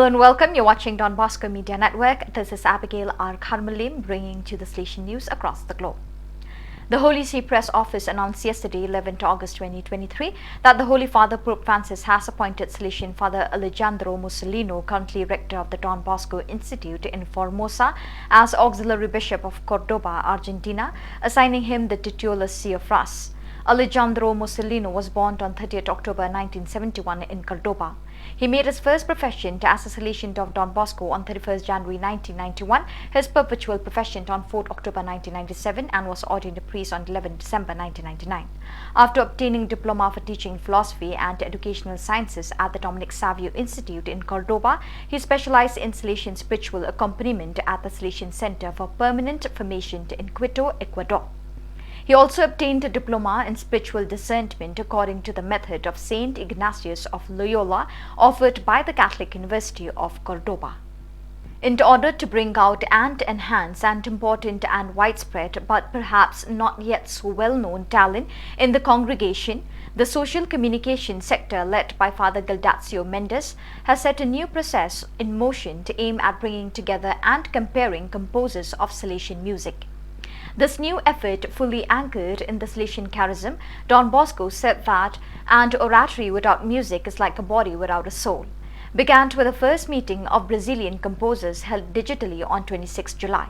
Hello and welcome. You're watching Don Bosco Media Network. This is Abigail R. Karmalim bringing to the Salesian news across the globe. The Holy See Press Office announced yesterday, 11th August 2023, that the Holy Father Pope Francis has appointed Salesian Father Alejandro Mussolino, currently rector of the Don Bosco Institute in Formosa, as Auxiliary Bishop of Cordoba, Argentina, assigning him the titular See of Rus. Alejandro Mussolino was born on 30th October 1971 in Cordoba. He made his first profession as a Salesian of Don Bosco on 31st January 1991, his perpetual profession on 4th October 1997, and was ordained a priest on 11th December 1999. After obtaining diploma for teaching philosophy and educational sciences at the Dominic Savio Institute in Cordoba, he specialized in Salesian spiritual accompaniment at the Salesian Center for Permanent Formation in Quito, Ecuador. He also obtained a diploma in spiritual discernment according to the method of Saint Ignatius of Loyola offered by the Catholic University of Cordoba. In order to bring out and enhance an important and widespread but perhaps not yet so well-known talent in the congregation, the social communication sector led by Father Galdazio Mendes has set a new process in motion to aim at bringing together and comparing composers of Salesian music. This new effort, fully anchored in the Salesian charism, Don Bosco said that an oratory without music is like a body without a soul, began with the first meeting of Brazilian composers held digitally on 26 July.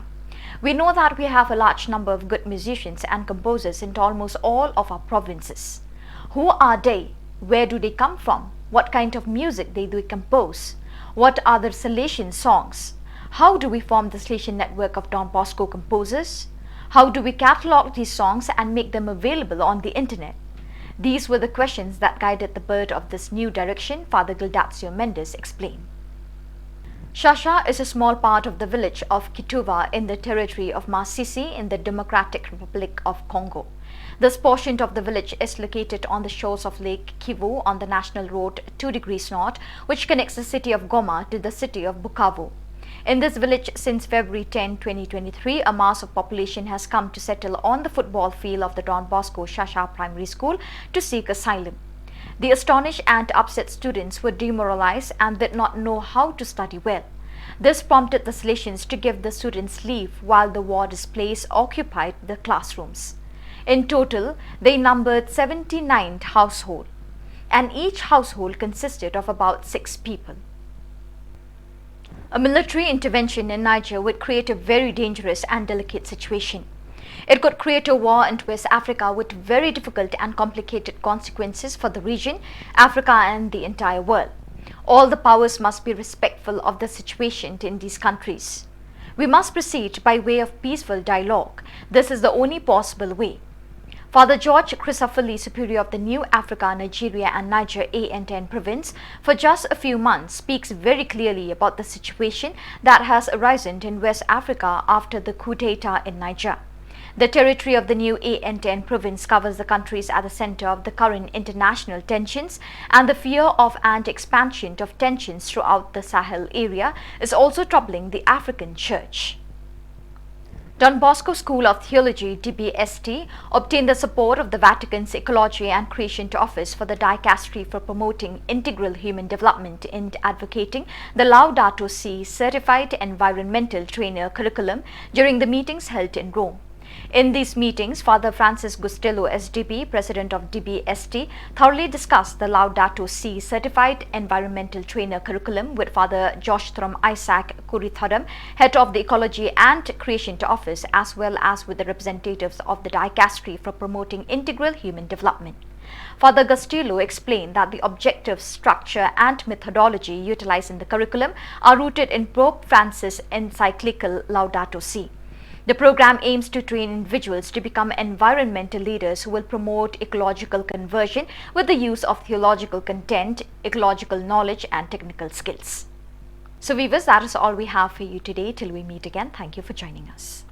We know that we have a large number of good musicians and composers in almost all of our provinces. Who are they? Where do they come from? What kind of music do they compose? What are the Salesian songs? How do we form the Salesian network of Don Bosco composers? How do we catalog these songs and make them available on the internet? These were the questions that guided the birth of this new direction, Father Galdazio Mendes explained. Shasha is a small part of the village of Kituva in the territory of Masisi in the Democratic Republic of Congo. This portion of the village is located on the shores of Lake Kivu on the National Road 2 degrees north, which connects the city of Goma to the city of Bukavu. In this village, since February 10, 2023, a mass of population has come to settle on the football field of the Don Bosco Shasha Primary School to seek asylum. The astonished and upset students were demoralized and did not know how to study well. This prompted the Salesians to give the students leave while the war displays occupied the classrooms. In total, they numbered 79 households, and each household consisted of about 6 people. A military intervention in Niger would create a very dangerous and delicate situation. It could create a war in West Africa with very difficult and complicated consequences for the region, Africa and the entire world. All the powers must be respectful of the situation in these countries. We must proceed by way of peaceful dialogue. This is the only possible way. Father George Chrysophiles, Superior of the New Africa, Nigeria and Niger AN10 province, for just a few months speaks very clearly about the situation that has arisen in West Africa after the coup d'etat in Niger. The territory of the new AN10 province covers the countries at the center of the current international tensions, and the fear of and expansion of tensions throughout the Sahel area is also troubling the African Church. Don Bosco School of Theology (DBST) obtained the support of the Vatican's Ecology and Creation Office for the Dicastery for promoting integral human development and advocating the Laudato Si certified environmental trainer curriculum during the meetings held in Rome. In these meetings, Father Francis Gustello, SDB, President of DBST, thoroughly discussed the Laudato Si certified environmental trainer curriculum with Father Joshthram Isaac Kurithodam, Head of the Ecology and Creation Office, as well as with the representatives of the Dicastery for promoting integral human development. Father Gustello explained that the objective, structure and methodology utilized in the curriculum are rooted in Pope Francis' encyclical Laudato Si. The program aims to train individuals to become environmental leaders who will promote ecological conversion with the use of theological content, ecological knowledge and technical skills. So viewers, that is all we have for you today. Till we meet again, thank you for joining us.